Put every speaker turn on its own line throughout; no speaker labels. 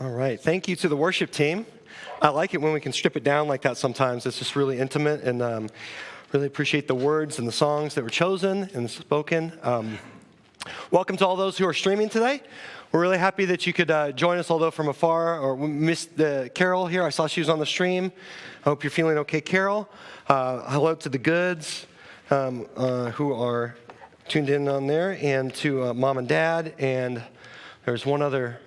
All right. Thank you to the worship team. I like it when we can strip it down like that sometimes. It's just really intimate, and really appreciate the words and the songs that were chosen and spoken. Welcome to all those who are streaming today. We're really happy that you could join us, although from afar, or we missed Carol here. I saw she was on the stream. I hope you're feeling okay, Carol. Hello to the Goods who are tuned in on there, and to Mom and Dad, and there's one other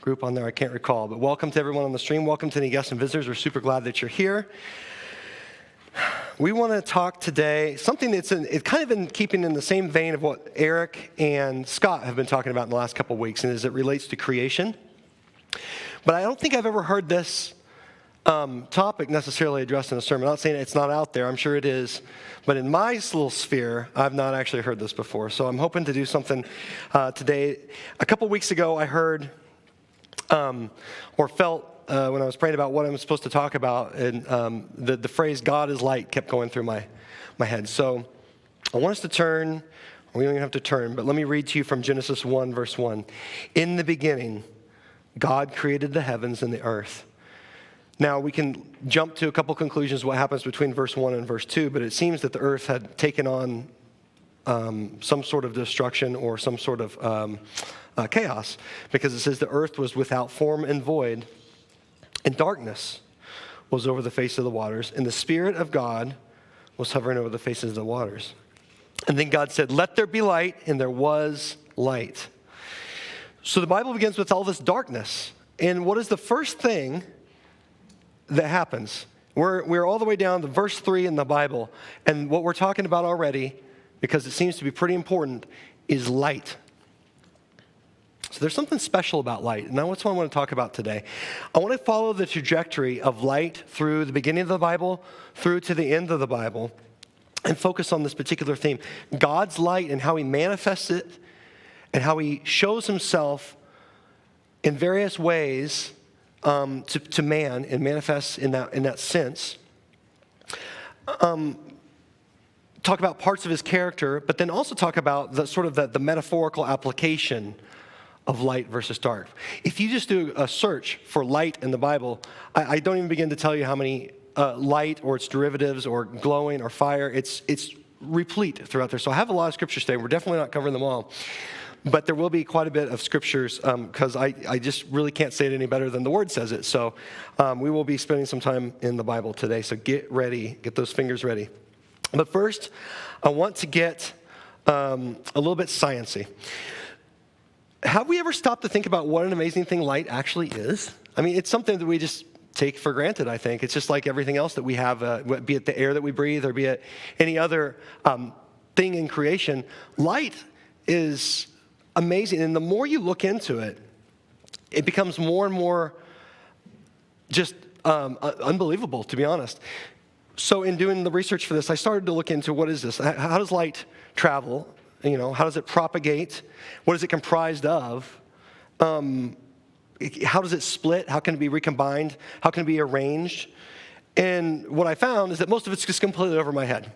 group on there I can't recall, but welcome to everyone on the stream. Welcome to any guests and visitors. We're super glad that you're here. We want to talk today something that's it's kind of in keeping in the same vein of what Eric and Scott have been talking about in the last couple of weeks, and as it relates to creation. But I don't think I've ever heard this topic necessarily addressed in a sermon. I'm not saying it's not out there. I'm sure it is. But in my little sphere, I've not actually heard this before. So I'm hoping to do something today. A couple of weeks ago, I heard or felt when I was praying about what I'm supposed to talk about, and the phrase "God is light" kept going through my head. So I want us to turn. We don't even have to turn, but let me read to you from Genesis 1, verse 1. In the beginning, God created the heavens and the earth. Now, we can jump to a couple conclusions what happens between verse 1 and verse 2, but it seems that the earth had taken on some sort of destruction or some sort of chaos, because it says the earth was without form and void, and darkness was over the face of the waters, and the Spirit of God was hovering over the faces of the waters. And then God said, "Let there be light," and there was light. So the Bible begins with all this darkness. And what is the first thing that happens? We're all the way down to verse 3 in the Bible, and what we're talking about already, because it seems to be pretty important, is light. So there's something special about light, and that's what I want to talk about today. I want to follow the trajectory of light through the beginning of the Bible, through to the end of the Bible, and focus on this particular theme, God's light and how he manifests it, and how he shows himself in various ways to man, and manifests in that sense. Talk about parts of his character, but then also talk about the metaphorical application of light versus dark. If you just do a search for light in the Bible, I don't even begin to tell you how many light or its derivatives or glowing or fire, it's replete throughout there. So I have a lot of scriptures today. We're definitely not covering them all. But there will be quite a bit of scriptures because I just really can't say it any better than the Word says it. So we will be spending some time in the Bible today. So get ready, get those fingers ready. But first, I want to get a little bit sciencey. Have we ever stopped to think about what an amazing thing light actually is? I mean, it's something that we just take for granted, I think. It's just like everything else that we have, be it the air that we breathe or be it any other thing in creation. Light is amazing, and the more you look into it, it becomes more and more just unbelievable, to be honest. So in doing the research for this, I started to look into what is this? How does light travel? How does it propagate? What is it comprised of? How does it split? How can it be recombined? How can it be arranged? And what I found is that most of it's just completely over my head.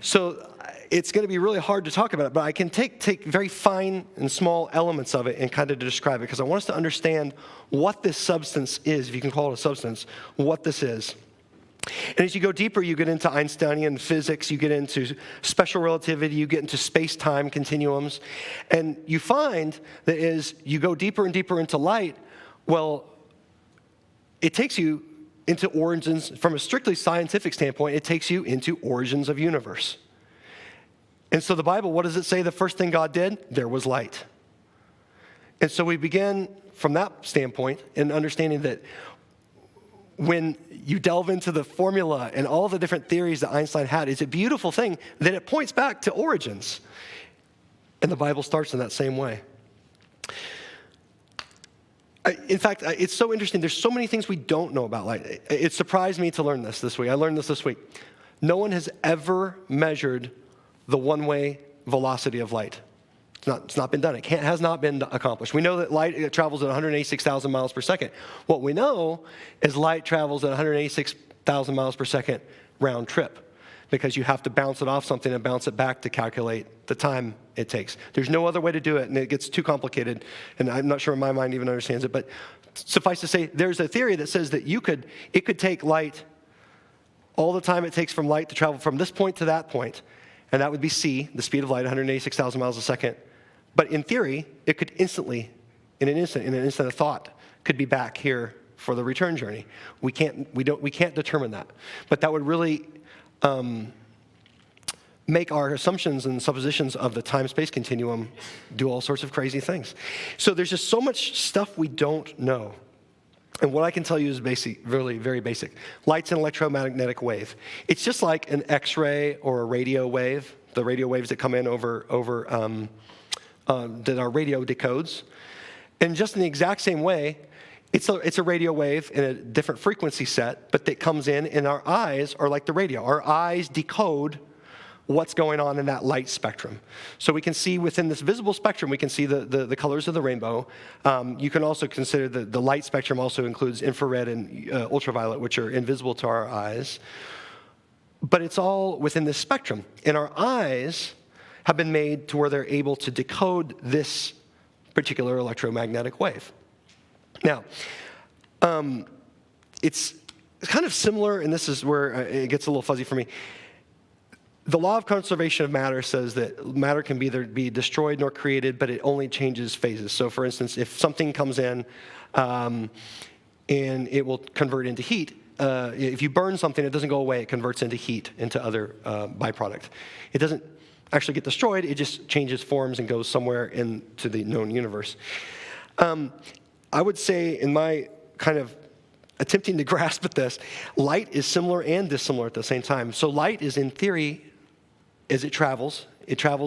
So it's going to be really hard to talk about it, but I can take very fine and small elements of it and kind of describe it, because I want us to understand what this substance is, if you can call it a substance, what this is. And as you go deeper, you get into Einsteinian physics, you get into special relativity, you get into space-time continuums, and you find that as you go deeper and deeper into light, well, it takes you into origins, from a strictly scientific standpoint, it takes you into origins of universe. And so the Bible, what does it say the first thing God did? There was light. And so we begin from that standpoint in understanding that when you delve into the formula and all the different theories that Einstein had, it's a beautiful thing that it points back to origins. And the Bible starts in that same way. In fact, it's so interesting. There's so many things we don't know about light. It surprised me to learn this week. I learned this week. No one has ever measured the one-way velocity of light. It's not been done. It has not been accomplished. We know that light travels at 186,000 miles per second. What we know is light travels at 186,000 miles per second round trip, because you have to bounce it off something and bounce it back to calculate the time it takes. There's no other way to do it, and it gets too complicated, and I'm not sure my mind even understands it, but Suffice to say, there's a theory that says that it could take light all the time it takes from light to travel from this point to that point, and that would be c, the speed of light, 186,000 miles a second. But in theory, it could instantly, in an instant of thought, could be back here for the return journey. We can't determine that, but that would really make our assumptions and suppositions of the time-space continuum do all sorts of crazy things. So there's just so much stuff we don't know. And what I can tell you is basic, really very basic. Light's an electromagnetic wave. It's just like an X-ray or a radio wave, the radio waves that come in that our radio decodes. And just in the exact same way, it's a radio wave in a different frequency set, but that comes in, and our eyes are like the radio. Our eyes decode what's going on in that light spectrum. So we can see within this visible spectrum, we can see the colors of the rainbow. You can also consider the light spectrum also includes infrared and ultraviolet, which are invisible to our eyes. But it's all within this spectrum. And our eyes have been made to where they're able to decode this particular electromagnetic wave. Now, it's kind of similar, and this is where it gets a little fuzzy for me. The law of conservation of matter says that matter can neither be destroyed nor created, but it only changes phases. So for instance, if something comes in and it will convert into heat, if you burn something, it doesn't go away. It converts into heat, into other byproduct. It doesn't actually get destroyed. It just changes forms and goes somewhere into the known universe. I would say in my kind of attempting to grasp at this, light is similar and dissimilar at the same time. So light is, in theory, as it travels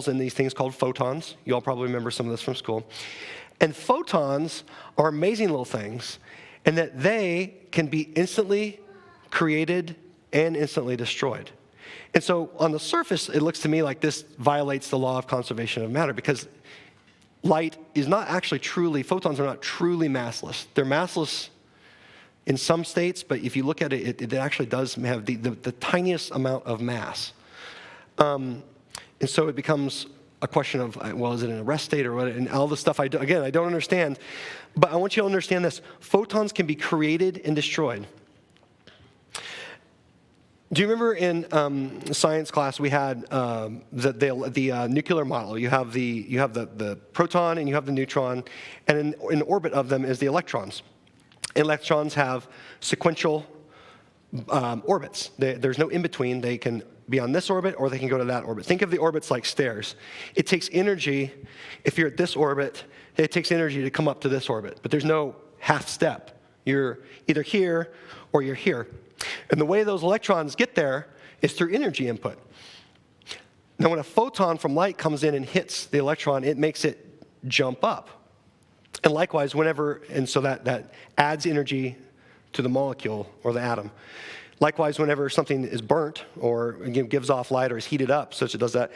in these things called photons. You all probably remember some of this from school. And photons are amazing little things in that they can be instantly created and instantly destroyed. And so on the surface, it looks to me like this violates the law of conservation of matter, because light is not actually truly, photons are not truly massless. They're massless in some states, but if you look at it, it actually does have the tiniest amount of mass. And so it becomes a question of, well, is it in a rest state or what? And all the stuff I don't understand. But I want you to understand this. Photons can be created and destroyed. Do you remember in science class we had the nuclear model? You have the proton and you have the neutron, and in orbit of them is the electrons. Electrons have sequential orbits. There's no in-between. They can be on this orbit or they can go to that orbit. Think of the orbits like stairs. It takes energy, if you're at this orbit, it takes energy to come up to this orbit, but there's no half step. You're either here or you're here. And the way those electrons get there is through energy input. Now when a photon from light comes in and hits the electron, it makes it jump up. And likewise, so that adds energy to the molecule or the atom. Likewise, whenever something is burnt or gives off light or is heated up, such it does that,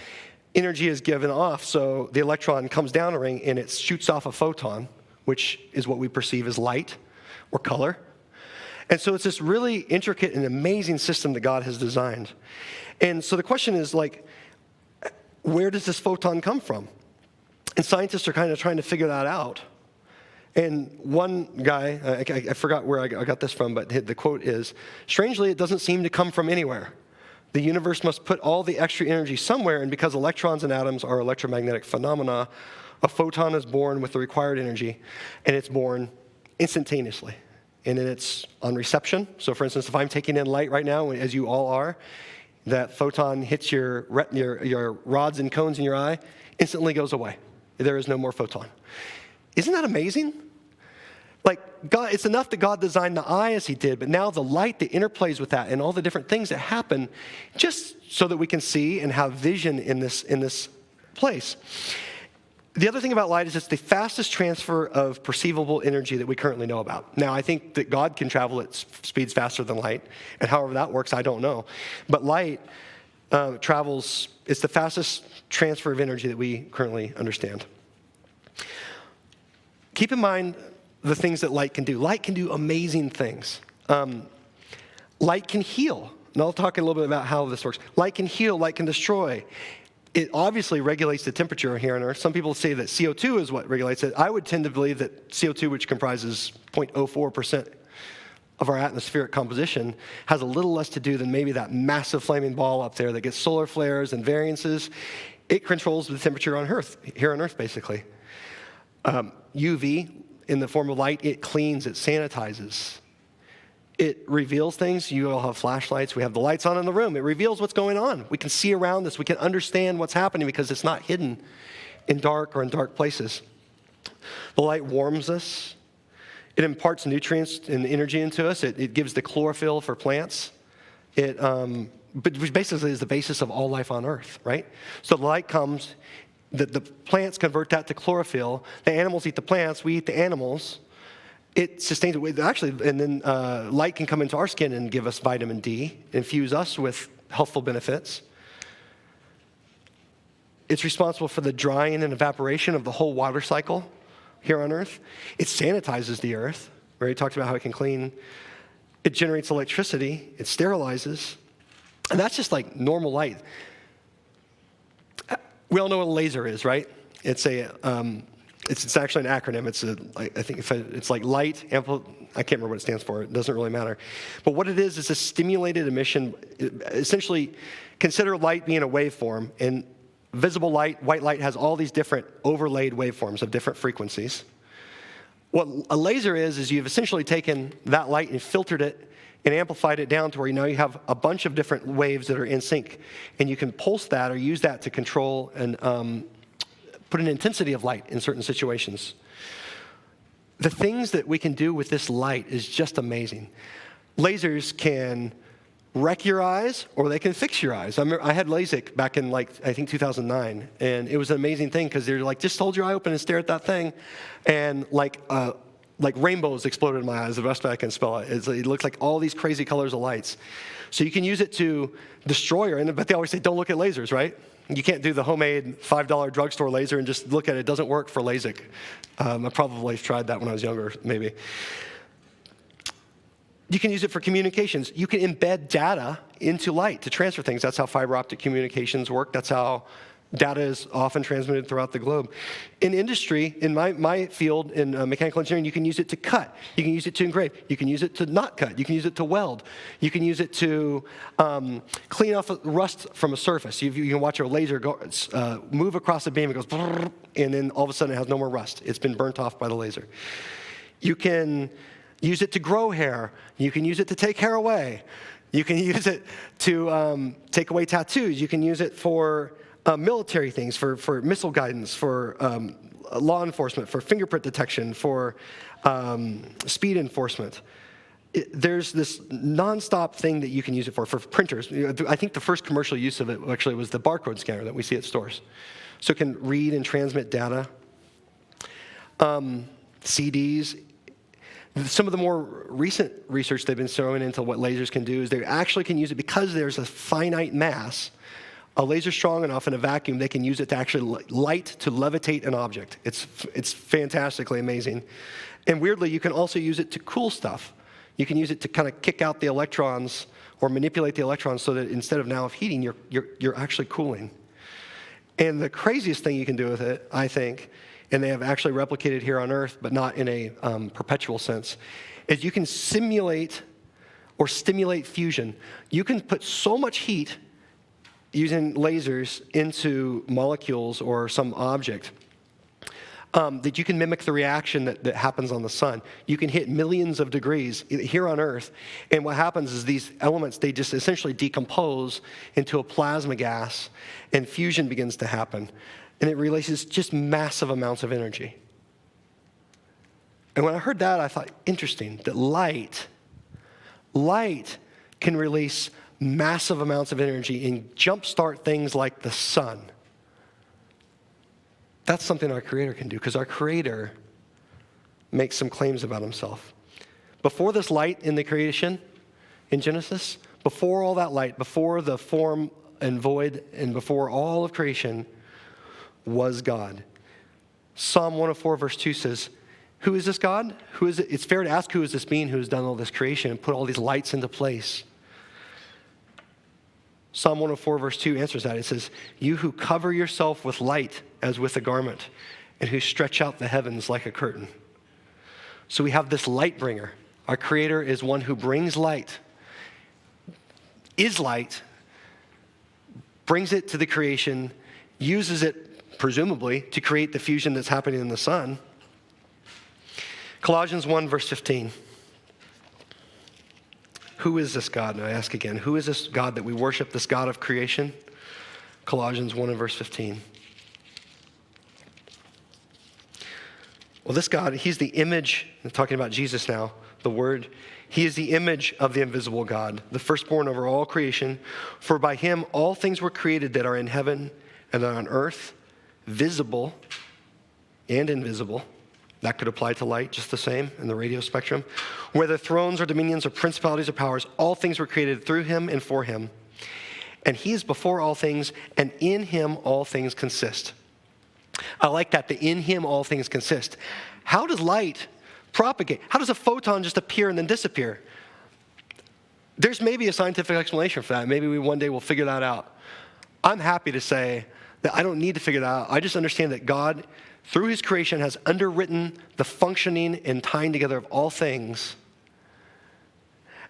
energy is given off, so the electron comes down a ring and it shoots off a photon, which is what we perceive as light or color. And so it's this really intricate and amazing system that God has designed. And so the question is, like, where does this photon come from? And scientists are kind of trying to figure that out. And one guy, I forgot where I got this from, but the quote is, "Strangely, it doesn't seem to come from anywhere. The universe must put all the extra energy somewhere, and because electrons and atoms are electromagnetic phenomena, a photon is born with the required energy, and it's born instantaneously. And then it's on reception. So for instance, if I'm taking in light right now, as you all are, that photon hits your rods and cones in your eye, instantly goes away. There is no more photon." Isn't that amazing? Like, God, it's enough that God designed the eye as he did, but now the light that interplays with that and all the different things that happen just so that we can see and have vision in this place. The other thing about light is it's the fastest transfer of perceivable energy that we currently know about. Now, I think that God can travel at speeds faster than light, and however that works, I don't know. But light travels, it's the fastest transfer of energy that we currently understand. Keep in mind the things that light can do. Light can do amazing things. Light can heal. And I'll talk a little bit about how this works. Light can heal, light can destroy. it obviously regulates the temperature here on Earth. Some people say that CO2 is what regulates it. I would tend to believe that CO2, which comprises 0.04% of our atmospheric composition, has a little less to do than maybe that massive flaming ball up there that gets solar flares and variances. It controls the temperature on Earth, here on Earth, basically. UV, in the form of light, it cleans, it sanitizes. It reveals things. You all have flashlights. We have the lights on in the room. It reveals what's going on. We can see around us. We can understand what's happening because it's not hidden in dark or in dark places. The light warms us. It imparts nutrients and energy into us. It gives the chlorophyll for plants. Which basically is the basis of all life on Earth, right? So the light comes, the plants convert that to chlorophyll. The animals eat the plants. We eat the animals. It sustains it. Actually, and then light can come into our skin and give us vitamin D, infuse us with healthful benefits. It's responsible for the drying and evaporation of the whole water cycle here on Earth. It sanitizes the Earth. We already talked about how it can clean. It generates electricity. It sterilizes. And that's just like normal light. We all know what a laser is, right? It's actually an acronym. It's like light, I can't remember what it stands for. It doesn't really matter. But what it is a stimulated emission. Essentially, consider light being a waveform. And visible light, white light, has all these different overlaid waveforms of different frequencies. What a laser is you've essentially taken that light and filtered it and amplified it down to where now you have a bunch of different waves that are in sync. And you can pulse that or use that to control and put an intensity of light in certain situations. The things that we can do with this light is just amazing. Lasers can wreck your eyes or they can fix your eyes. I had LASIK back in I think 2009, and it was an amazing thing because they're like, just hold your eye open and stare at that thing, and like rainbows exploded in my eyes. The best I can spell it. It looks like all these crazy colors of lights. So you can use it to destroy, but they always say don't look at lasers, right? You can't do the homemade $5 drugstore laser and just look at it. It doesn't work for LASIK. I probably tried that when I was younger, maybe. You can use it for communications. You can embed data into light to transfer things. That's how fiber optic communications work. That's how data is often transmitted throughout the globe. In industry, in my field, in mechanical engineering, you can use it to cut. You can use it to engrave. You can use it to not cut. You can use it to weld. You can use it to clean off rust from a surface. You can watch a laser move across a beam. It goes, and then all of a sudden it has no more rust. It's been burnt off by the laser. You can use it to grow hair. You can use it to take hair away. You can use it to take away tattoos. You can use it for military things, for missile guidance, for law enforcement, for fingerprint detection, for speed enforcement. There's this nonstop thing that you can use it for printers. I think the first commercial use of it actually was the barcode scanner that we see at stores. So it can read and transmit data. CDs. Some of the more recent research they've been throwing into what lasers can do is they actually can use it because there's a finite mass. A laser strong enough in a vacuum, they can use it to actually light to levitate an object. It's fantastically amazing. And weirdly, you can also use it to cool stuff. You can use it to kind of kick out the electrons or manipulate the electrons so that instead of now of heating, you're actually cooling. And the craziest thing you can do with it, I think, and they have actually replicated here on Earth, but not in a perpetual sense, is you can simulate or stimulate fusion. You can put so much heat using lasers into molecules or some object that you can mimic the reaction that happens on the sun. You can hit millions of degrees here on Earth, and what happens is these elements, they just essentially decompose into a plasma gas, and fusion begins to happen. And it releases just massive amounts of energy. And when I heard that, I thought, interesting, that light can release massive amounts of energy and jumpstart things like the sun. That's something our Creator can do, because our Creator makes some claims about himself. Before this light in the creation, in Genesis, before all that light, before the form and void, and before all of creation, was God. Psalm 104 verse 2 says, who is this God? Who is it? It's fair to ask, who is this being who has done all this creation and put all these lights into place? Psalm 104 verse 2 answers that. It says, you who cover yourself with light as with a garment, and who stretch out the heavens like a curtain. So we have this light bringer. Our Creator is one who brings light, is light, brings it to the creation, uses it, presumably, to create the fusion that's happening in the sun. Colossians 1 verse 15. Who is this God? And I ask again, who is this God that we worship, this God of creation? Colossians 1 and verse 15. Well, this God, he's the image, I'm talking about Jesus now, the Word. He is the image of the invisible God, the firstborn over all creation. For by him all things were created that are in heaven and on earth, visible and invisible. That could apply to light just the same in the radio spectrum. Whether thrones or dominions or principalities or powers, all things were created through him and for him. And he is before all things, and in him all things consist. I like that, the in him all things consist. How does light propagate? How does a photon just appear and then disappear? There's maybe a scientific explanation for that. Maybe we one day will figure that out. I'm happy to say that I don't need to figure that out. I just understand that God, through his creation, has underwritten the functioning and tying together of all things.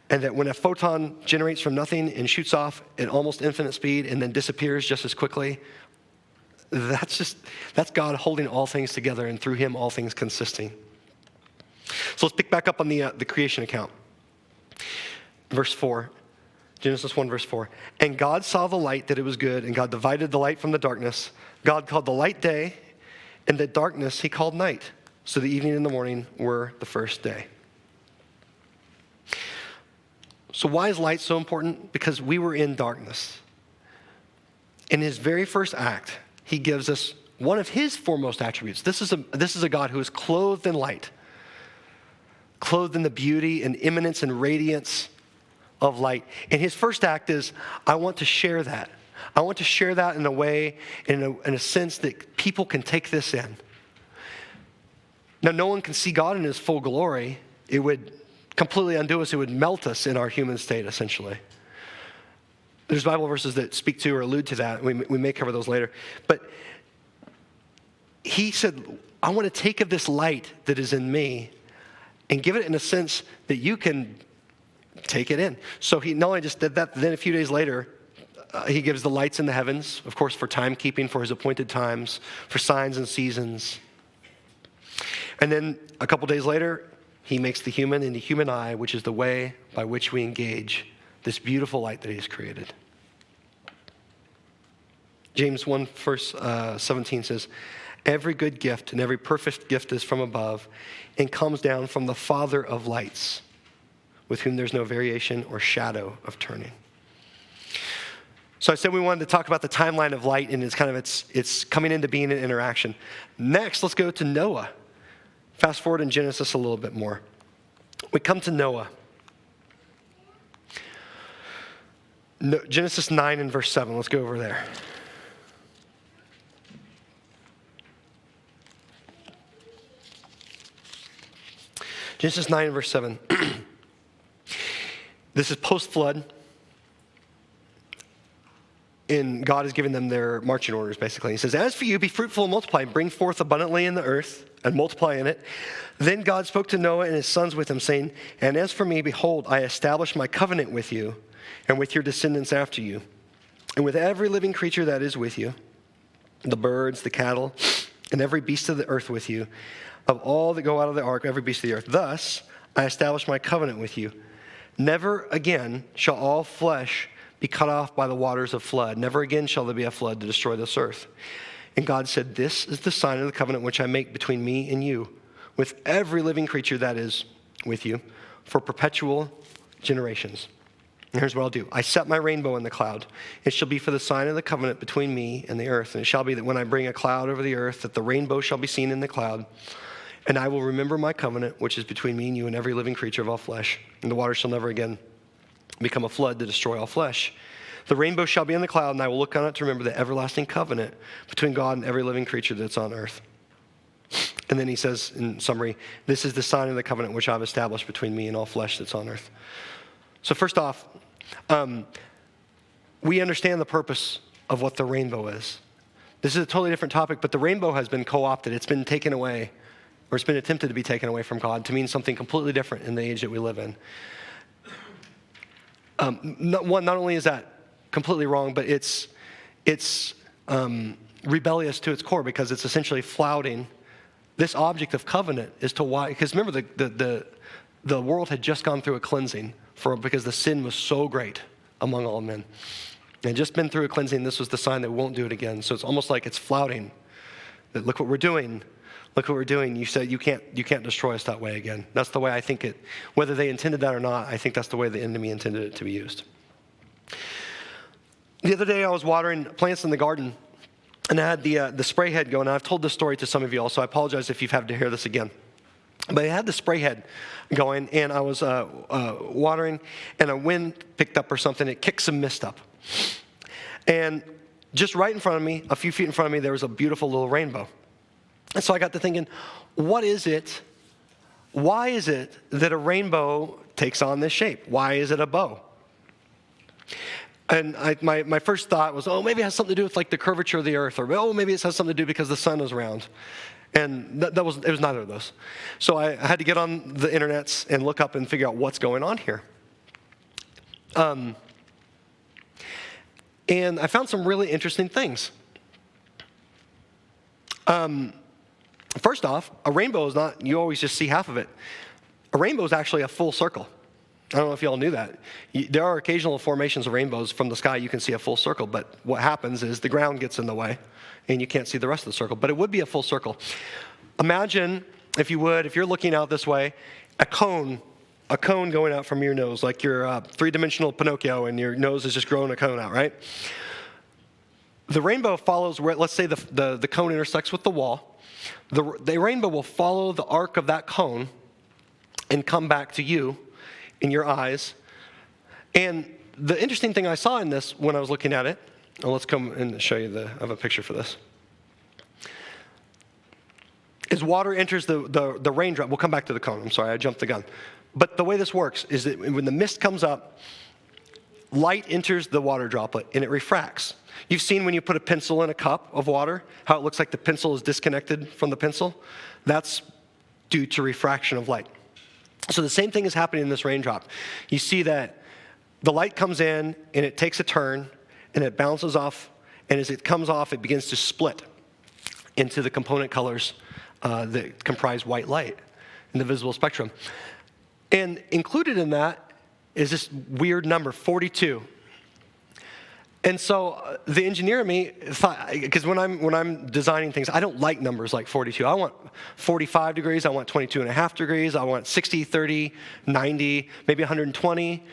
And that when a photon generates from nothing and shoots off at almost infinite speed and then disappears just as quickly, that's God holding all things together, and through him all things consisting. So let's pick back up on the creation account. Verse 4, Genesis 1 verse 4. And God saw the light that it was good, and God divided the light from the darkness. God called the light day, and the darkness he called night. So the evening and the morning were the first day. So why is light so important? Because we were in darkness. In his very first act, he gives us one of his foremost attributes. This is a God who is clothed in light, clothed in the beauty and immanence and radiance of light. And his first act is, I want to share that. I want to share that in a way, in a sense that people can take this in. Now, no one can see God in his full glory. It would completely undo us. It would melt us in our human state, essentially. There's Bible verses that speak to or allude to that. We may cover those later. But he said, I want to take of this light that is in me and give it in a sense that you can take it in. So he not only just did that, then a few days later, he gives the lights in the heavens, of course, for timekeeping, for his appointed times, for signs and seasons. And then a couple days later, he makes the human in the human eye, which is the way by which we engage this beautiful light that he's created. James 1 verse 17 says, every good gift and every perfect gift is from above and comes down from the Father of lights, with whom there's no variation or shadow of turning. So I said we wanted to talk about the timeline of light, and it's coming into being an interaction. Next, let's go to Noah. Fast forward in Genesis a little bit more. We come to Noah. Genesis 9 and verse 7. Let's go over there. Genesis 9 and verse 7. This is post-flood. And God has given them their marching orders, basically. He says, as for you, be fruitful and multiply, bring forth abundantly in the earth and multiply in it. Then God spoke to Noah and his sons with him, saying, and as for me, behold, I establish my covenant with you and with your descendants after you, and with every living creature that is with you, the birds, the cattle, and every beast of the earth with you, of all that go out of the ark, every beast of the earth. Thus I establish my covenant with you. Never again shall all flesh be cut off by the waters of flood. Never again shall there be a flood to destroy this earth. And God said, this is the sign of the covenant which I make between me and you, with every living creature that is with you, for perpetual generations. And here's what I'll do. I set my rainbow in the cloud. It shall be for the sign of the covenant between me and the earth. And it shall be that when I bring a cloud over the earth, that the rainbow shall be seen in the cloud. And I will remember my covenant, which is between me and you and every living creature of all flesh. And the waters shall never again become a flood to destroy all flesh. The rainbow shall be in the cloud, and I will look on it to remember the everlasting covenant between God and every living creature that's on earth. And then he says, in summary, this is the sign of the covenant which I've established between me and all flesh that's on earth. So first off, we understand the purpose of what the rainbow is. This is a totally different topic, but the rainbow has been co-opted. It's been taken away, or it's been attempted to be taken away from God to mean something completely different in the age that we live in. Not only is that completely wrong, but it's rebellious to its core, because it's essentially flouting this object of covenant as to why. Because remember, the world had just gone through a cleansing because the sin was so great among all men. And just been through a cleansing. This was the sign that we won't do it again. So it's almost like it's flouting that, look what we're doing. Look what we're doing. You said you can't destroy us that way again. That's the way I think it, whether they intended that or not, I think that's the way the enemy intended it to be used. The other day I was watering plants in the garden, and I had the spray head going. I've told this story to some of you all, so I apologize if you've had to hear this again. But I had the spray head going, and I was watering, and a wind picked up or something. It kicked some mist up. And just right in front of me, a few feet in front of me, there was a beautiful little rainbow. And so I got to thinking, what is it? Why is it that a rainbow takes on this shape? Why is it a bow? And my first thought was, maybe it has something to do with like the curvature of the earth, or maybe it has something to do because the sun is round. And it was neither of those. So I had to get on the internets and look up and figure out what's going on here. And I found some really interesting things. First off, a rainbow is not, you always just see half of it. A rainbow is actually a full circle. I don't know if you all knew that. There are occasional formations of rainbows from the sky. You can see a full circle, but what happens is the ground gets in the way, and you can't see the rest of the circle. But it would be a full circle. Imagine, if you're looking out this way, a cone going out from your nose, like you're three-dimensional Pinocchio, and your nose is just growing a cone out, right? The rainbow follows where, let's say the cone intersects with the wall. The rainbow will follow the arc of that cone and come back to you in your eyes. And the interesting thing I saw in this when I was looking at it, let's come and show you I have a picture for this, is water enters the raindrop. We'll come back to the cone. I'm sorry, I jumped the gun. But the way this works is that when the mist comes up, light enters the water droplet and it refracts. You've seen when you put a pencil in a cup of water, how it looks like the pencil is disconnected from the pencil? That's due to refraction of light. So the same thing is happening in this raindrop. You see that the light comes in and it takes a turn and it bounces off, and as it comes off, it begins to split into the component colors that comprise white light in the visible spectrum. And included in that is this weird number, 42. And so the engineer in me thought, because when I'm designing things, I don't like numbers like 42. I want 45 degrees, I want 22 and a half degrees, I want 60, 30, 90, maybe 120.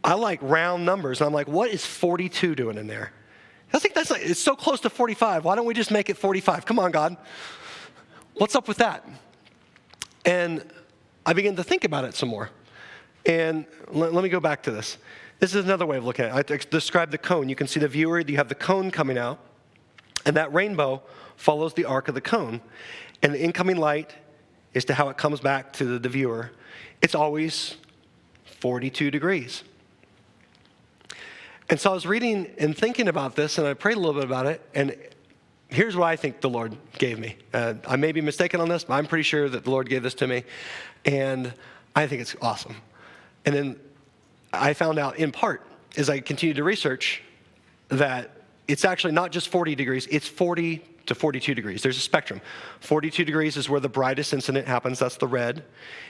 I like round numbers, and I'm like, what is 42 doing in there? I think it's so close to 45. Why don't we just make it 45? Come on, God. What's up with that? And I began to think about it some more. And let me go back to this. This is another way of looking at it. I described the cone. You can see the viewer. You have the cone coming out, and that rainbow follows the arc of the cone. And the incoming light as to how it comes back to the viewer. It's always 42 degrees. And so I was reading and thinking about this, and I prayed a little bit about it, and here's what I think the Lord gave me. I may be mistaken on this, but I'm pretty sure that the Lord gave this to me, and I think it's awesome. And then I found out in part, as I continued to research, that it's actually not just 40 degrees, it's 40 to 42 degrees. There's a spectrum. 42 degrees is where the brightest incident happens, that's the red.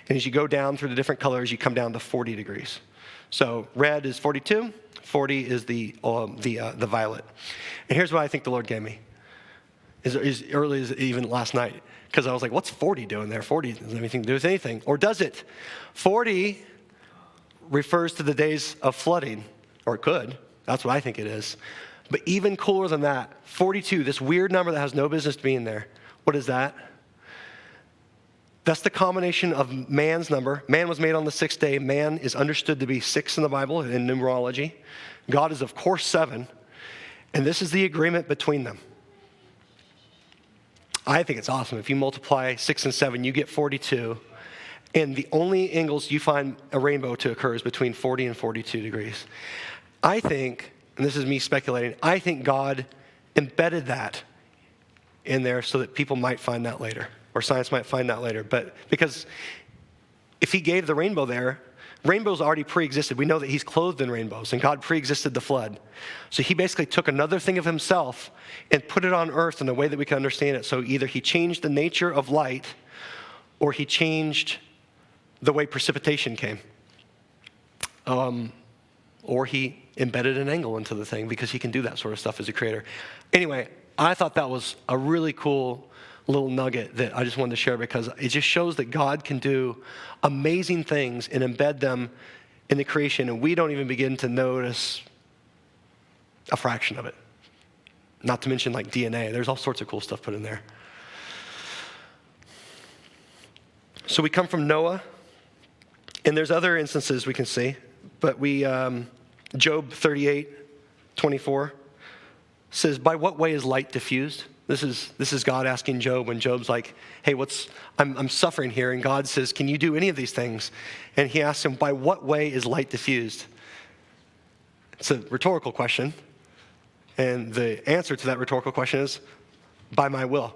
And as you go down through the different colors, you come down to 40 degrees. So red is 42, 40 is the violet. And here's what I think the Lord gave me, as early as even last night, because I was like, what's 40 doing there? 40 doesn't have anything to do with anything. Or does it? 40 refers to the days of flooding, or it could. That's what I think it is. But even cooler than that, 42, this weird number that has no business being there. What is that? That's the combination of man's number. Man was made on the sixth day. Man is understood to be 6 in the Bible in numerology. God is, of course, 7. And this is the agreement between them. I think it's awesome. If you multiply 6 and 7, you get 42. And the only angles you find a rainbow to occur is between 40 and 42 degrees. I think and this is me speculating, I think God embedded that in there so that people might find that later, or science might find that later. But because if he gave the rainbow there, rainbows already pre-existed. We know that he's clothed in rainbows, and God pre-existed the flood. So he basically took another thing of himself and put it on earth in a way that we can understand it. So either he changed the nature of light, or he changed the way precipitation came. Or he embedded an angle into the thing, because he can do that sort of stuff as a creator. Anyway, I thought that was a really cool little nugget that I just wanted to share, because it just shows that God can do amazing things and embed them in the creation, and we don't even begin to notice a fraction of it. Not to mention like DNA. There's all sorts of cool stuff put in there. So we come from Noah, and there's other instances we can see, but Job 38:24 says, by what way is light diffused? This is God asking Job when Job's like, hey, I'm suffering here. And God says, can you do any of these things? And he asks him, by what way is light diffused? It's a rhetorical question. And the answer to that rhetorical question is, by my will.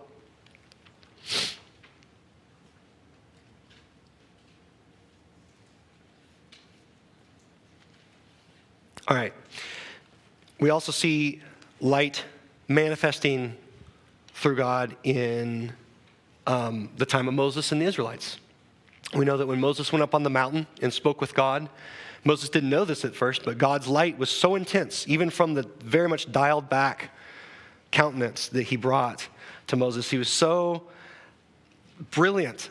All right. We also see light manifesting through God in the time of Moses and the Israelites. We know that when Moses went up on the mountain and spoke with God, Moses didn't know this at first, but God's light was so intense, even from the very much dialed back countenance that he brought to Moses. He was so brilliant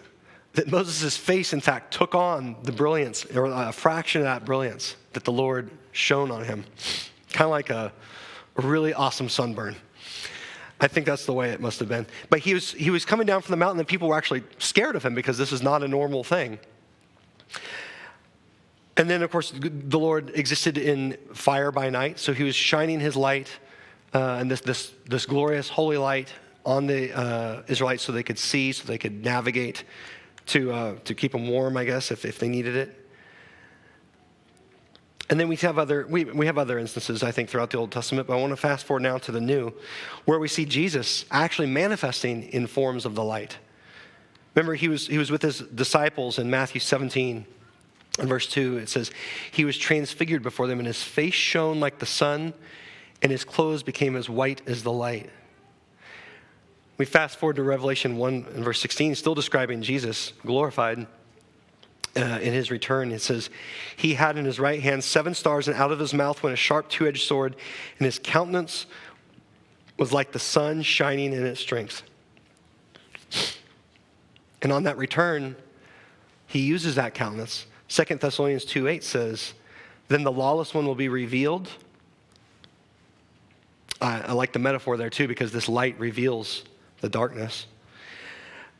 that Moses' face, in fact, took on the brilliance, or a fraction of that brilliance that the Lord shone on him. Kind of like a really awesome sunburn. I think that's the way it must have been. But he was coming down from the mountain, and people were actually scared of him because this is not a normal thing. And then, of course, the Lord existed in fire by night, so he was shining his light, and this glorious holy light on the Israelites, so they could see, so they could navigate to keep them warm, I guess, if they needed it. And then we have other instances, I think, throughout the Old Testament, but I want to fast forward now to the New, where we see Jesus actually manifesting in forms of the light. Remember, he was with his disciples in Matthew 17, in verse 2. It says, he was transfigured before them, and his face shone like the sun, and his clothes became as white as the light. We fast forward to Revelation 1 and verse 16, still describing Jesus glorified. In his return, it says, he had in his right hand 7 stars, and out of his mouth went a sharp two-edged sword, and his countenance was like the sun shining in its strength. And on that return, he uses that countenance. 2 Thessalonians 2:8 says, then the lawless one will be revealed. I like the metaphor there too, because this light reveals the darkness.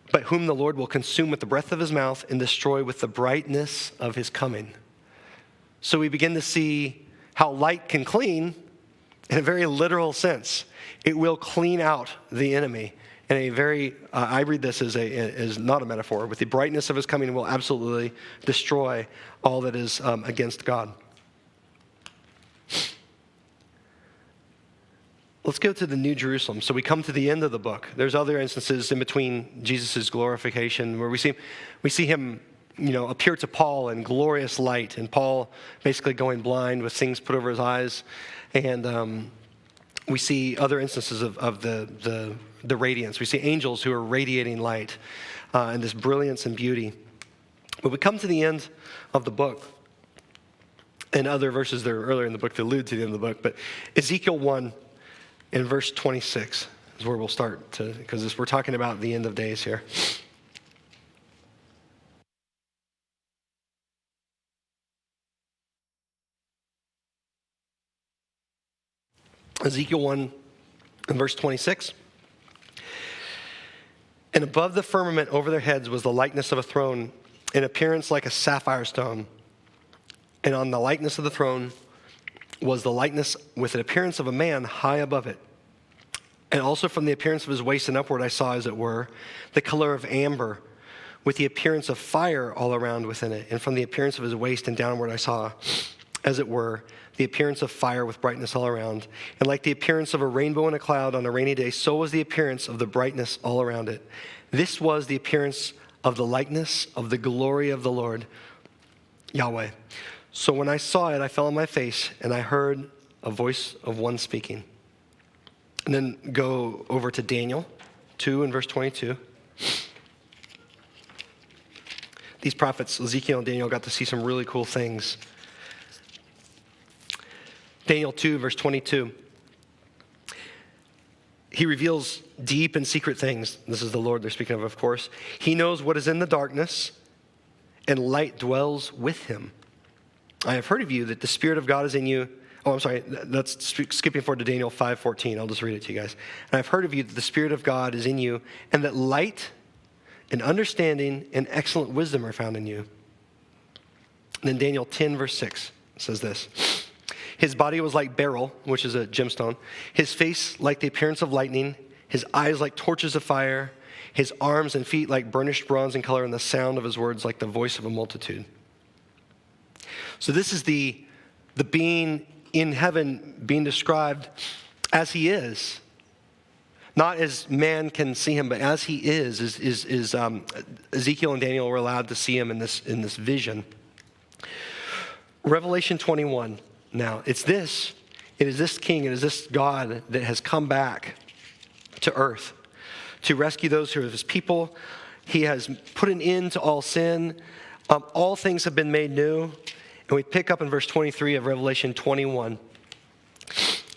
But whom the Lord will consume with the breath of his mouth and destroy with the brightness of his coming. So we begin to see how light can clean in a very literal sense. It will clean out the enemy in a very, I read this as not a metaphor. With the brightness of his coming, it will absolutely destroy all that is against God. Let's go to the New Jerusalem. So we come to the end of the book. There's other instances in between Jesus' glorification where we see him, appear to Paul in glorious light, and Paul basically going blind with things put over his eyes. And we see other instances of the radiance. We see angels who are radiating light and this brilliance and beauty. But we come to the end of the book, and other verses that are earlier in the book that allude to the end of the book. But Ezekiel 1. In verse 26 is where we'll start, because we're talking about the end of days here. Ezekiel 1 in verse 26. And above the firmament over their heads was the likeness of a throne, in appearance like a sapphire stone. And on the likeness of the throne was the likeness with an appearance of a man high above it. And also from the appearance of his waist and upward I saw, as it were, the color of amber, with the appearance of fire all around within it. And from the appearance of his waist and downward I saw as it were, the appearance of fire with brightness all around. And like the appearance of a rainbow in a cloud on a rainy day, so was the appearance of the brightness all around it. This was the appearance of the likeness of the glory of the Lord, Yahweh. So when I saw it, I fell on my face, and I heard a voice of one speaking. And then go over to Daniel 2 and verse 22. These prophets, Ezekiel and Daniel, got to see some really cool things. Daniel 2, verse 22. He reveals deep and secret things. This is the Lord they're speaking of course. He knows what is in the darkness, and light dwells with him. I have heard of you that the Spirit of God is in you. Oh, I'm sorry. That's skipping forward to Daniel 5:14. I'll just read it to you guys. And I've heard of you that the Spirit of God is in you, and that light and understanding and excellent wisdom are found in you. And then Daniel 10, verse 6 says this. His body was like beryl, which is a gemstone. His face like the appearance of lightning. His eyes like torches of fire. His arms and feet like burnished bronze in color, and the sound of his words like the voice of a multitude. So this is the being in heaven being described as he is. Not as man can see him, but as he is Ezekiel and Daniel were allowed to see him in this vision. Revelation 21. Now, it is this king, it is this God that has come back to earth to rescue those who are his people. He has put an end to all sin. All things have been made new. And we pick up in verse 23 of Revelation 21.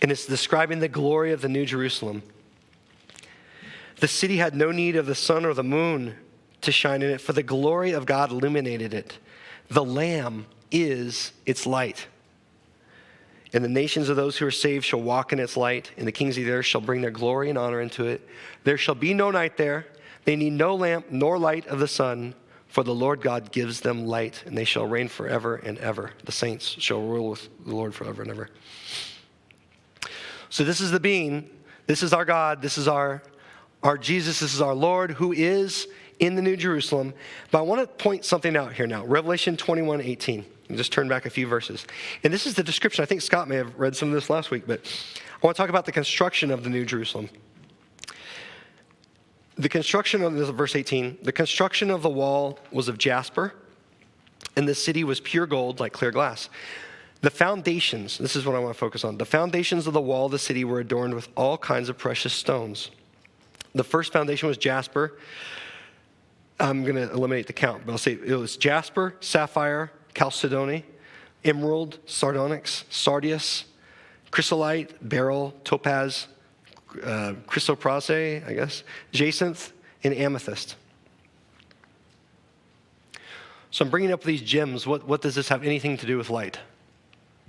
And it's describing the glory of the New Jerusalem. The city had no need of the sun or the moon to shine in it, for the glory of God illuminated it. The Lamb is its light. And the nations of those who are saved shall walk in its light, and the kings of the earth shall bring their glory and honor into it. There shall be no night there. They need no lamp nor light of the sun, for the Lord God gives them light, and they shall reign forever and ever. The saints shall rule with the Lord forever and ever. So this is the being. This is our God. This is our Jesus. This is our Lord, who is in the New Jerusalem. But I want to point something out here now. Revelation 21:18. Just turn back a few verses. And this is the description. I think Scott may have read some of this last week, but I want to talk about the construction of the New Jerusalem. The construction of, this is verse 18, the construction of the wall was of jasper, and the city was pure gold like clear glass. The foundations, this is what I want to focus on. The foundations of the wall of the city were adorned with all kinds of precious stones. The first foundation was jasper. I'm going to eliminate the count, but I'll say it was jasper, sapphire, chalcedony, emerald, sardonyx, sardius, chrysolite, beryl, topaz, chrysoprase, I guess, jacinth, and amethyst. So I'm bringing up these gems. What does this have anything to do with light?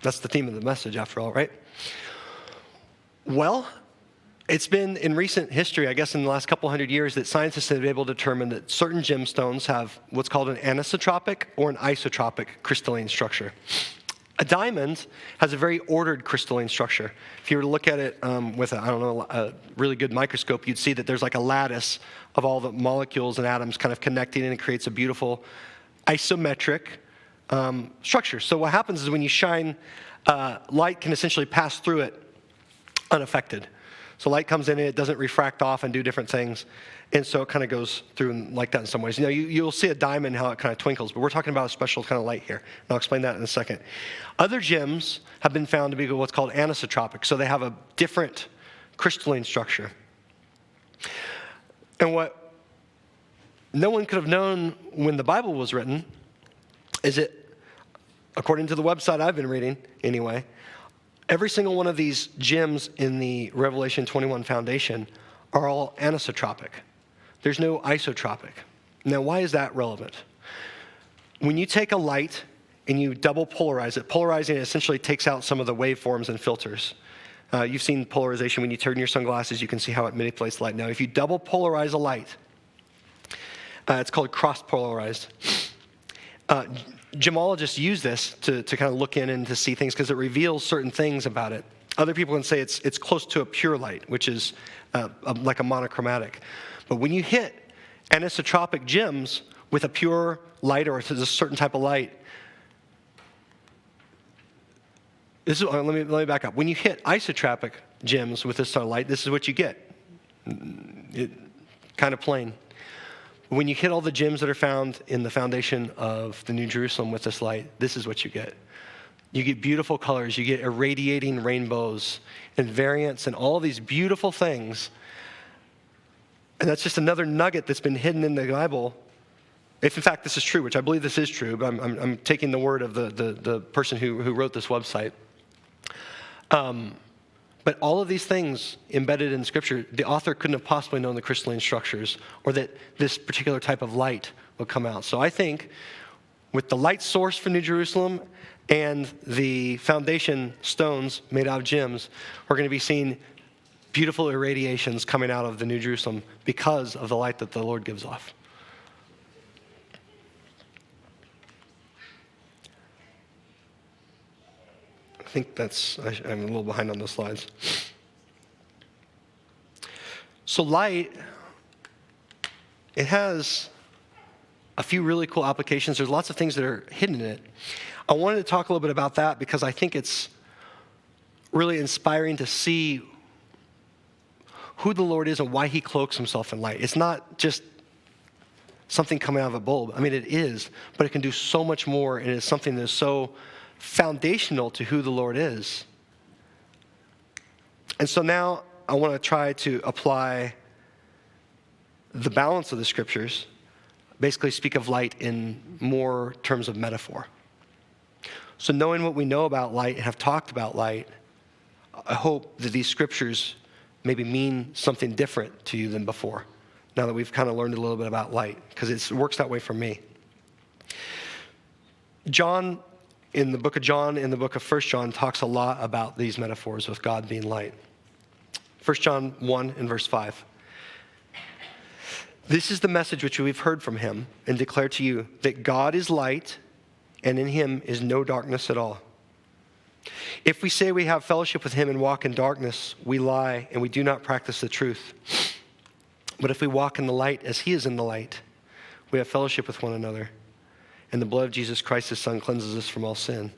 That's the theme of the message, after all, right? Well, it's been in recent history, I guess in the last couple hundred years, that scientists have been able to determine that certain gemstones have what's called an anisotropic or an isotropic crystalline structure. A diamond has a very ordered crystalline structure. If you were to look at it with a really good microscope, you'd see that there's like a lattice of all the molecules and atoms kind of connecting, and it creates a beautiful isometric structure. So what happens is when you shine, light can essentially pass through it unaffected. So light comes in and it doesn't refract off and do different things. And so it kind of goes through like that in some ways. You know, you'll see a diamond, how it kind of twinkles, but we're talking about a special kind of light here. And I'll explain that in a second. Other gems have been found to be what's called anisotropic. So they have a different crystalline structure. And what no one could have known when the Bible was written is that, according to the website I've been reading anyway, every single one of these gems in the Revelation 21 foundation are all anisotropic. There's no isotropic. Now, why is that relevant? When you take a light and you double polarize it, polarizing it essentially takes out some of the waveforms and filters. You've seen polarization. When you turn your sunglasses, you can see how it manipulates light. Now, if you double polarize a light, it's called cross-polarized. Gemologists use this to kind of look in and to see things because it reveals certain things about it. Other people can say it's close to a pure light, which is like a monochromatic. But when you hit anisotropic gems with a pure light or a certain type of light, let me back up. When you hit isotropic gems with this sort of light, this is what you get. Kind of plain. When you hit all the gems that are found in the foundation of the New Jerusalem with this light, this is what you get. You get beautiful colors. You get irradiating rainbows and variants and all these beautiful things. And that's just another nugget that's been hidden in the Bible. If in fact this is true, which I believe this is true, but I'm taking the word of the person who wrote this website. But all of these things embedded in Scripture, the author couldn't have possibly known the crystalline structures or that this particular type of light would come out. So I think with the light source for New Jerusalem and the foundation stones made out of gems, we're going to be seeing beautiful irradiations coming out of the New Jerusalem because of the light that the Lord gives off. I think I'm a little behind on those slides. So light, it has a few really cool applications. There's lots of things that are hidden in it. I wanted to talk a little bit about that because I think it's really inspiring to see who the Lord is and why he cloaks himself in light. It's not just something coming out of a bulb. I mean, it is, but it can do so much more, and it's something that is so foundational to who the Lord is. And so now I want to try to apply the balance of the Scriptures, basically speak of light in more terms of metaphor. So knowing what we know about light and have talked about light, I hope that these Scriptures maybe mean something different to you than before, now that we've kind of learned a little bit about light, because it works that way for me. John, in the book of John, in the book of 1 John, talks a lot about these metaphors with God being light. 1 John 1 and verse 5. This is the message which we've heard from him and declare to you, that God is light, and in him is no darkness at all. If we say we have fellowship with him and walk in darkness, we lie and we do not practice the truth. But if we walk in the light as he is in the light, we have fellowship with one another. And the blood of Jesus Christ, his son, cleanses us from all sin.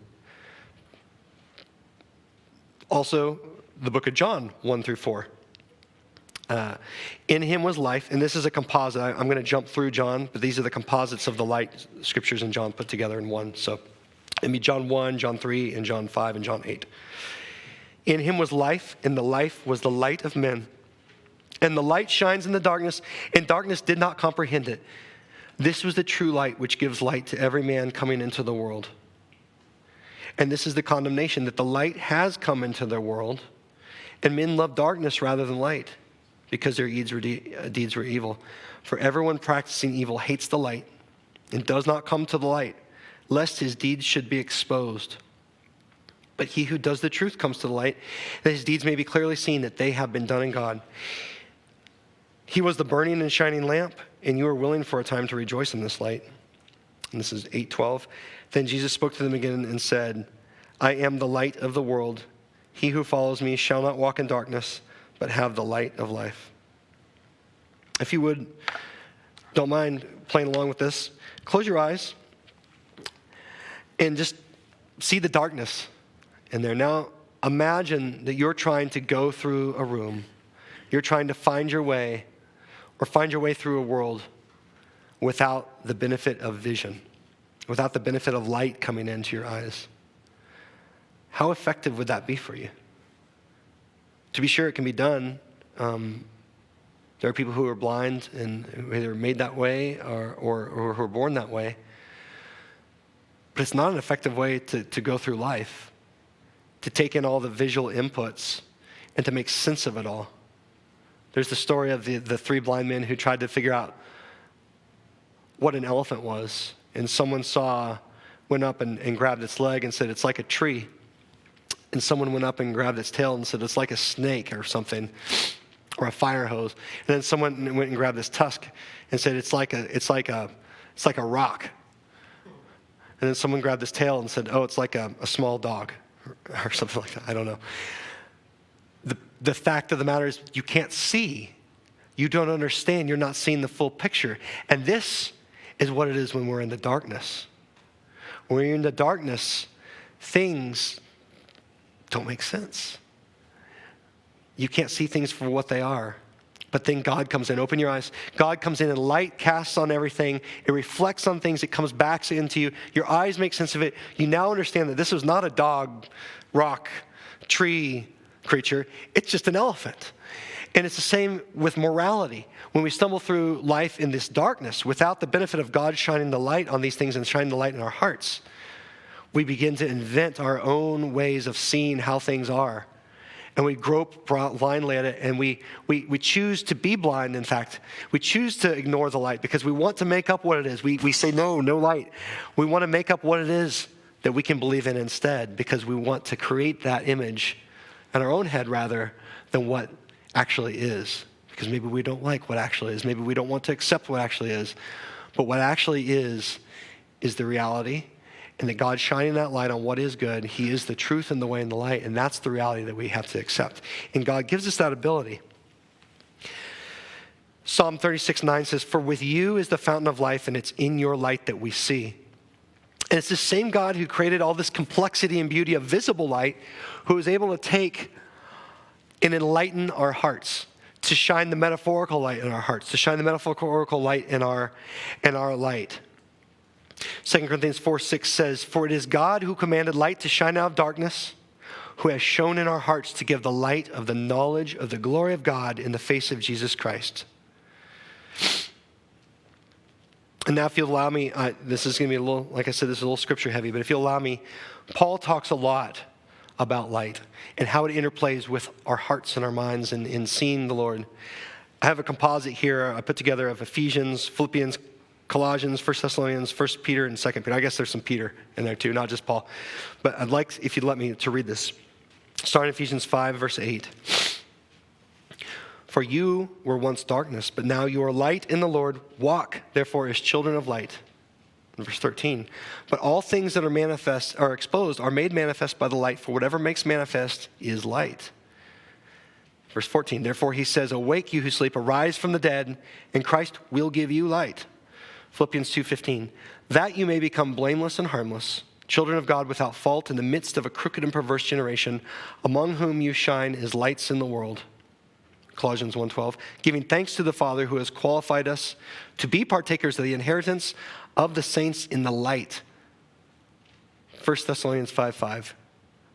Also, the book of John, 1 through 4. In him was life, and this is a composite. I'm going to jump through John, but these are the composites of the light scriptures in John put together in one. So it'd be John 1, John 3, and John 5, and John 8. In him was life, and the life was the light of men. And the light shines in the darkness, and darkness did not comprehend it. This was the true light which gives light to every man coming into the world. And this is the condemnation, that the light has come into the world, and men love darkness rather than light, because their deeds were evil. For everyone practicing evil hates the light, and does not come to the light, lest his deeds should be exposed. But he who does the truth comes to the light, that his deeds may be clearly seen that they have been done in God. He was the burning and shining lamp, and you were willing for a time to rejoice in this light. And this is 8:12. Then Jesus spoke to them again and said, I am the light of the world. He who follows me shall not walk in darkness, but have the light of life. If you would, don't mind playing along with this, close your eyes and just see the darkness in there. Now, imagine that you're trying to go through a room. You're trying to find your way through a world without the benefit of vision, without the benefit of light coming into your eyes. How effective would that be for you? To be sure, it can be done. There are people who are blind and who either made that way or who are born that way. But it's not an effective way to go through life, to take in all the visual inputs and to make sense of it all. There's the story of the three blind men who tried to figure out what an elephant was. And someone went up and grabbed its leg and said, it's like a tree. And someone went up and grabbed its tail and said, it's like a snake or something, or a fire hose. And then someone went and grabbed its tusk and said, it's like a rock. And then someone grabbed its tail and said, oh, it's like a small dog or something like that. I don't know. The fact of the matter is you can't see. You don't understand. You're not seeing the full picture. And this is what it is when we're in the darkness. When you're in the darkness, things don't make sense. You can't see things for what they are. But then God comes in. Open your eyes. God comes in and light casts on everything. It reflects on things. It comes back into you. Your eyes make sense of it. You now understand that this was not a dog, rock, tree creature. It's just an elephant. And it's the same with morality. When we stumble through life in this darkness, without the benefit of God shining the light on these things and shining the light in our hearts, we begin to invent our own ways of seeing how things are. And we grope blindly at it, and we choose to be blind, in fact. We choose to ignore the light because we want to make up what it is. We say, no light. We want to make up what it is that we can believe in instead because we want to create that image in our own head rather than what actually is. Because maybe we don't like what actually is. Maybe we don't want to accept what actually is. But what actually is the reality. And that God's shining that light on what is good. He is the truth and the way and the light. And that's the reality that we have to accept. And God gives us that ability. Psalm 36:9 says, "For with you is the fountain of life, and it's in your light that we see." And it's the same God who created all this complexity and beauty of visible light, who is able to take and enlighten our hearts, to shine the metaphorical light in our hearts, to shine the metaphorical light in our light. 2 Corinthians 4:6 says, "For it is God who commanded light to shine out of darkness, who has shown in our hearts to give the light of the knowledge of the glory of God in the face of Jesus Christ." And now if you'll allow me, this is going to be a little, like I said, this is a little scripture heavy, but if you'll allow me, Paul talks a lot about light and how it interplays with our hearts and our minds and in seeing the Lord. I have a composite here I put together of Ephesians, Philippians, Colossians, 1 Thessalonians, 1 Peter, and 2 Peter. I guess there's some Peter in there too, not just Paul. But I'd like, if you'd let me, to read this. Starting in Ephesians 5, verse 8. "For you were once darkness, but now you are light in the Lord. Walk, therefore, as children of light." In verse 13. "But all things that are exposed are made manifest by the light, for whatever makes manifest is light." Verse 14. "Therefore he says, awake you who sleep, arise from the dead, and Christ will give you light." Philippians 2:15. "That you may become blameless and harmless, children of God without fault in the midst of a crooked and perverse generation, among whom you shine as lights in the world." Colossians 1:12. "Giving thanks to the Father who has qualified us to be partakers of the inheritance of the saints in the light." 1 Thessalonians 5:5.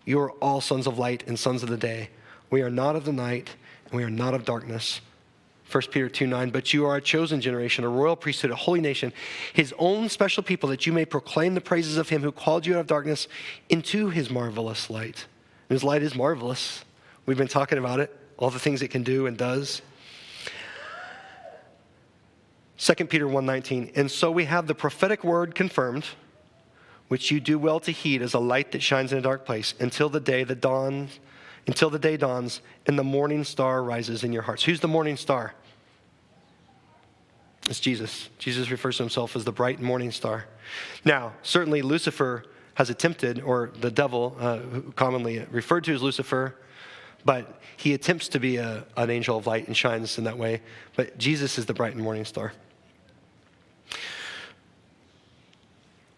"You are all sons of light and sons of the day. We are not of the night, and we are not of darkness." 1 Peter 2:9. "But you are a chosen generation, a royal priesthood, a holy nation, his own special people, that you may proclaim the praises of him who called you out of darkness into his marvelous light." And his light is marvelous. We've been talking about it, all the things it can do and does. 2 Peter 1:19. "And so we have the prophetic word confirmed, which you do well to heed as a light that shines in a dark place until the day dawns and the morning star rises in your hearts." Who's the morning star? It's Jesus. Jesus refers to himself as the bright morning star. Now, certainly Lucifer has attempted, or the devil, commonly referred to as Lucifer, but he attempts to be an angel of light and shines in that way. But Jesus is the bright and morning star.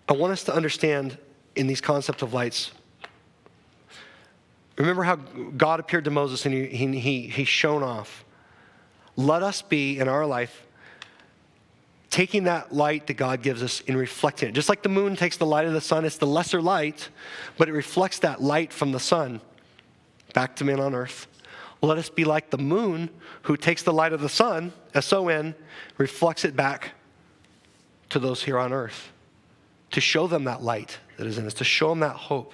I want us to understand in these concepts of lights, remember how God appeared to Moses and he shone off. Let us be in our life taking that light that God gives us and reflecting it. Just like the moon takes the light of the sun, it's the lesser light, but it reflects that light from the sun back to men on earth. Let us be like the moon who takes the light of the sun, S-O-N, reflects it back to those here on earth, to show them that light that is in us, to show them that hope.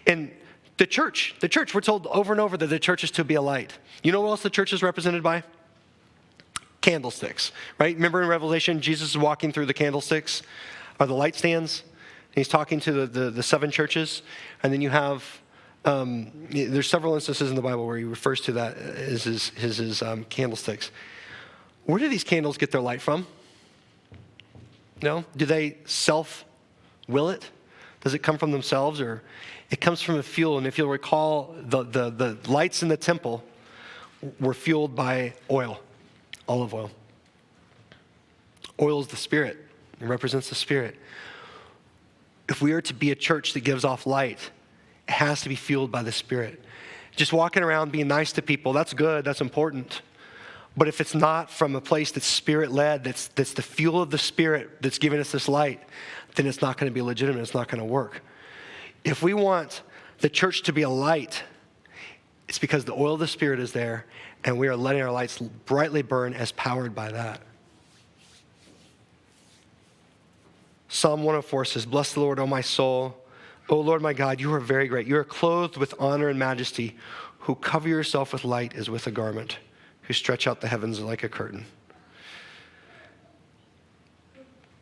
And the church, we're told over and over that the church is to be a light. You know what else the church is represented by? Candlesticks, right? Remember in Revelation, Jesus is walking through the candlesticks, or the light stands, and he's talking to the seven churches, and then you have, there's several instances in the Bible where he refers to that as his candlesticks. Where do these candles get their light from? No? Do they self-will it? Does it come from themselves, or it comes from a fuel? And if you'll recall, the lights in the temple were fueled by oil, olive oil. Oil is the Spirit. It represents the Spirit. If we are to be a church that gives off light, It has to be fueled by the Spirit. Just walking around being nice to people, that's good, that's important. But if it's not from a place that's Spirit-led, that's the fuel of the Spirit that's giving us this light, then it's not going to be legitimate, it's not going to work. If we want the church to be a light, it's because the oil of the Spirit is there, and we are letting our lights brightly burn as powered by that. Psalm 104 says, "Bless the Lord, O my soul. O Lord my God, you are very great. You are clothed with honor and majesty, who cover yourself with light as with a garment, who stretch out the heavens like a curtain."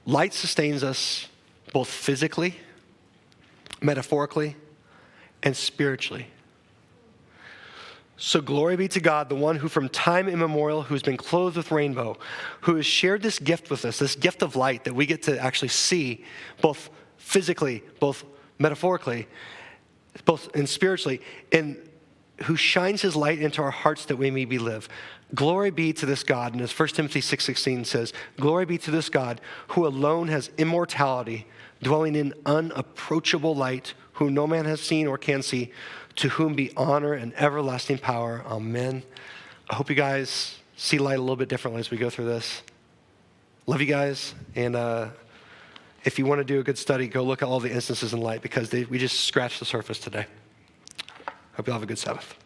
Light sustains us both physically, metaphorically, and spiritually. So glory be to God, the one who from time immemorial, who's been clothed with rainbow, who has shared this gift with us, this gift of light that we get to actually see both physically, both metaphorically, both and spiritually, and who shines his light into our hearts that we may be live. Glory be to this God, and as 1 Timothy 6:16 says, glory be to this God who alone has immortality, dwelling in unapproachable light, whom no man has seen or can see, to whom be honor and everlasting power. Amen. I hope you guys see light a little bit differently as we go through this. Love you guys, and if you want to do a good study, go look at all the instances in light, because we just scratched the surface today. Hope you all have a good Sabbath.